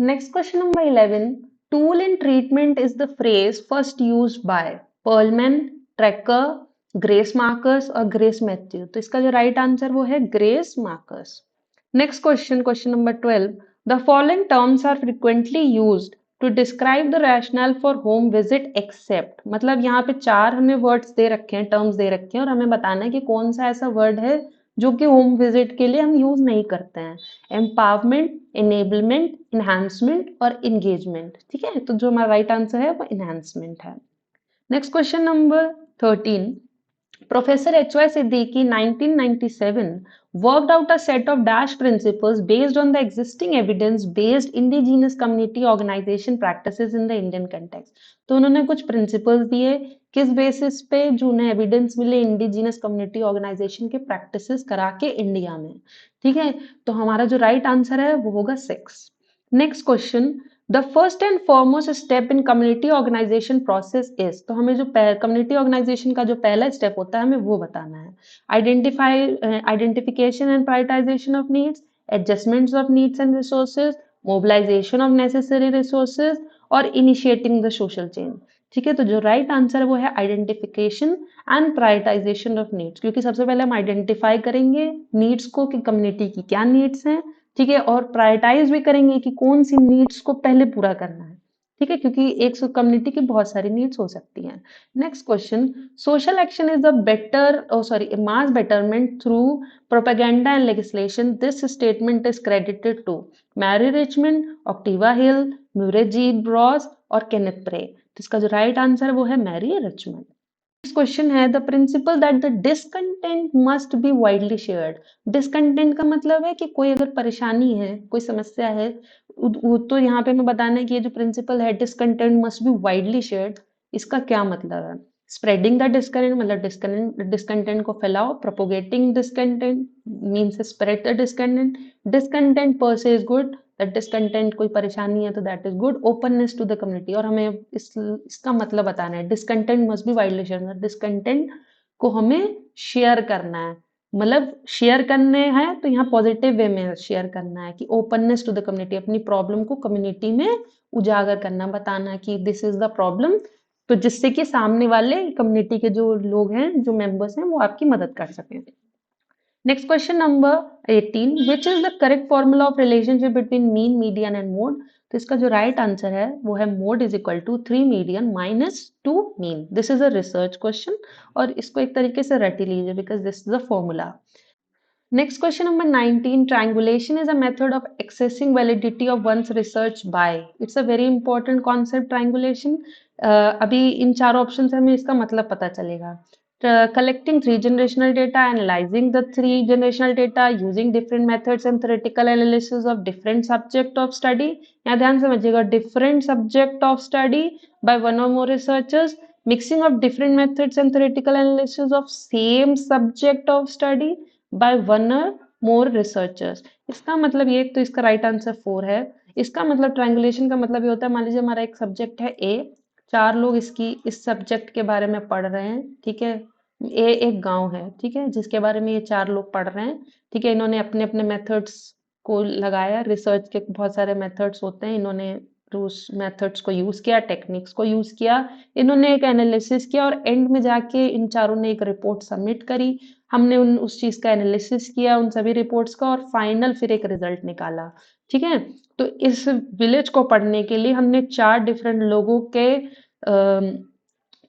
Next question number 11. Tool in treatment is the phrase first used by Perlman, Trecker, Grace Marcus और Grace Matthew. तो इसका जो right answer वो है Grace Marcus. Next question, question number 12. The following terms are frequently used to describe the rationale for home visit except. मतलब यहाँ पे चार हमें वर्ड्स दे रखे हैं, टर्म्स दे रखे हैं और हमें बताना है कि कौन सा ऐसा वर्ड है जो कि होम विजिट के लिए हम यूज नहीं करते हैं. एम्पावरमेंट, एनेबलमेंट, इन्हांसमेंट और इंगेजमेंट. ठीक है, तो जो हमारा राइट आंसर है वो इन्हांसमेंट है. Next question number 13. Professor H.Y. Siddiqui 1997 worked out a set of dash principles based on the existing evidence-based indigenous community organization practices in the Indian context. तो उन्होंने कुछ principles दिए किस बेसिस पे, जो उन्हें एविडेंस मिले इंडिजिनस कम्युनिटी ऑर्गेनाइजेशन के प्रैक्टिसेस करा के इंडिया में. ठीक है, तो हमारा जो राइट आंसर है वो होगा 6. Next question. The first and foremost step in community organization process is. तो हमें जो कम्युनिटी ऑर्गेनाइजेशन का जो पहला स्टेप होता है हमें वो बताना है. Identification and prioritization of needs, adjustments of needs and resources, mobilization of necessary resources और इनिशिएटिंग द सोशल चेंज. ठीक है, तो जो राइट आंसर है वो है identification and prioritization of needs, क्योंकि सबसे पहले हम आइडेंटिफाई करेंगे नीड्स को कि कम्युनिटी की क्या नीड्स हैं. ठीक है, और प्रायोरिटाइज भी करेंगे कि कौन सी नीड्स को पहले पूरा करना है. ठीक है, क्योंकि एक कम्युनिटी की बहुत सारी नीड्स हो सकती हैं. Next question. Social action is the mass betterment through propaganda and legislation. This statement is credited to Mary Richmond, Octavia Hill, Murray G Ross और केनेथ प्रे. तो इसका जो राइट आंसर है वो है मैरी रिचमंड. नेक्स्ट क्वेश्चन है the principle that the discontent must be widely shared. Discontent का मतलब है कि कोई अगर परेशानी है, कोई समस्या है, तो यहाँ पे हमें बताना है कि ये जो प्रिंसिपल है discontent must be widely shared, इसका क्या मतलब है. स्प्रेडिंग द डिसकंटेंट मतलब डिसकंटेंट को फैलाओ. Propagating discontent means spread the discontent. Discontent पर से इज गुड, दैट डिसकंटेंट कोई परेशानी है तो that is good. Openness to the community, और हमें इसका मतलब बताना है. Discontent must be widely share, discontent को हमें शेयर करना है. मतलब शेयर करने हैं तो यहाँ पॉजिटिव वे में शेयर करना है कि ओपननेस टू द कम्युनिटी, अपनी प्रॉब्लम को कम्युनिटी में उजागर करना, बताना कि दिस इज द प्रॉब्लम, तो जिससे कि सामने वाले कम्युनिटी के जो लोग हैं, जो मेंबर्स हैं, वो आपकी मदद कर सकें. Next question number 18. Which is the correct formula of relationship between mean, median and mode. तो इसका जो राइट आंसर है वो है mode is equal to 3 median minus 2 mean. This is a research question और इसको एक तरीके से रट ही लीजिए because this is the formula. Next question number 19. Triangulation is a method of assessing validity of one's research by. It's a very important concept, triangulation. अभी इन चार ऑप्शन से हमें इसका मतलब पता चलेगा. Collecting three generational data, analyzing the three generational data, using different methods and theoretical analysis of different subject of study. यहाँ ध्यान समझिएगा, different subject of study by one or more researchers, mixing of different methods and theoretical analysis of same subject of study by one or more researchers. इसका मतलब ये, तो इसका right answer 4 है. इसका मतलब ट्रायंगुलेशन का मतलब ये होता है, मान लीजिए हमारा एक सब्जेक्ट है ए, चार लोग इस सब्जेक्ट के बारे में पढ़ रहे हैं. ठीक है, ए एक गांव है, ठीक है, जिसके बारे में ये चार लोग पढ़ रहे हैं. ठीक है, इन्होंने अपने अपने मेथड्स को लगाया. रिसर्च के बहुत सारे मेथड्स होते हैं, इन्होंने उस मेथड्स को यूज किया, टेक्निक्स को यूज किया, इन्होंने एक एनालिसिस किया और एंड में जाके इन चारों ने एक रिपोर्ट सबमिट करी. हमने उस चीज का एनालिसिस किया, उन सभी रिपोर्ट्स का, और फाइनल फिर एक रिजल्ट निकाला. ठीक है, तो इस विलेज को पढ़ने के लिए हमने 4 डिफरेंट लोगों के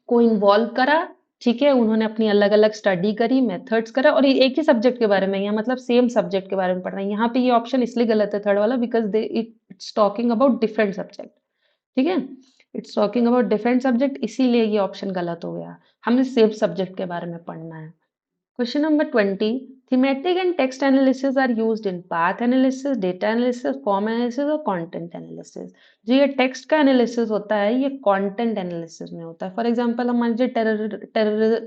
को इन्वॉल्व करा. ठीक है, उन्होंने अपनी अलग अलग स्टडी करी, मेथड्स करा, और ये एक ही सब्जेक्ट के बारे में, यहाँ मतलब सेम सब्जेक्ट के बारे में पढ़ रहे हैं. यहाँ पे ये ऑप्शन इसलिए गलत है थर्ड वाला, because it's talking about different subject. ठीक है, it's talking about different subject, इसीलिए ये ऑप्शन गलत हो गया. हमें सेम सब्जेक्ट के बारे में पढ़ना है. Question number 20. Thematic and text analysis are used in path analysis, data analysis, form analysis और content analysis. जो ये text का analysis होता है ये content analysis में होता है. For example, हम मान लीजिए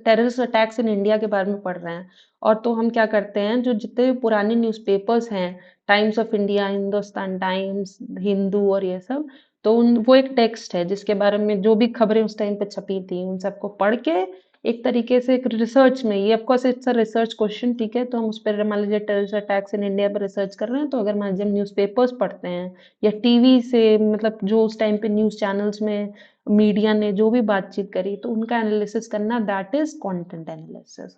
terrorist attacks in India के बारे में पढ़ रहे हैं, और तो हम क्या करते हैं, जो जितने भी पुराने न्यूज़पेपर्स हैं, times of India, Hindustan times, Hindu और ये सब, तो वो एक टेक्स्ट है जिसके बारे में जो भी खबरें उस टाइम पे छपी थी उन सबको पढ़ के एक तरीके से एक रिसर्च में, ये of course it's a research question, ठीक है? तो हम उस पर मान लीजिए टेररिस्ट अटैक्स इन इंडिया पर रिसर्च कर रहे हैं, तो अगर मान लीजिए हम न्यूज़पेपर्स पढ़ते हैं या टीवी से, मतलब जो उस टाइम पे न्यूज़ चैनल्स में मीडिया ने जो भी बातचीत करी, तो उनका एनालिसिस करना, दैट इज़ कंटेंट एनालिसिस।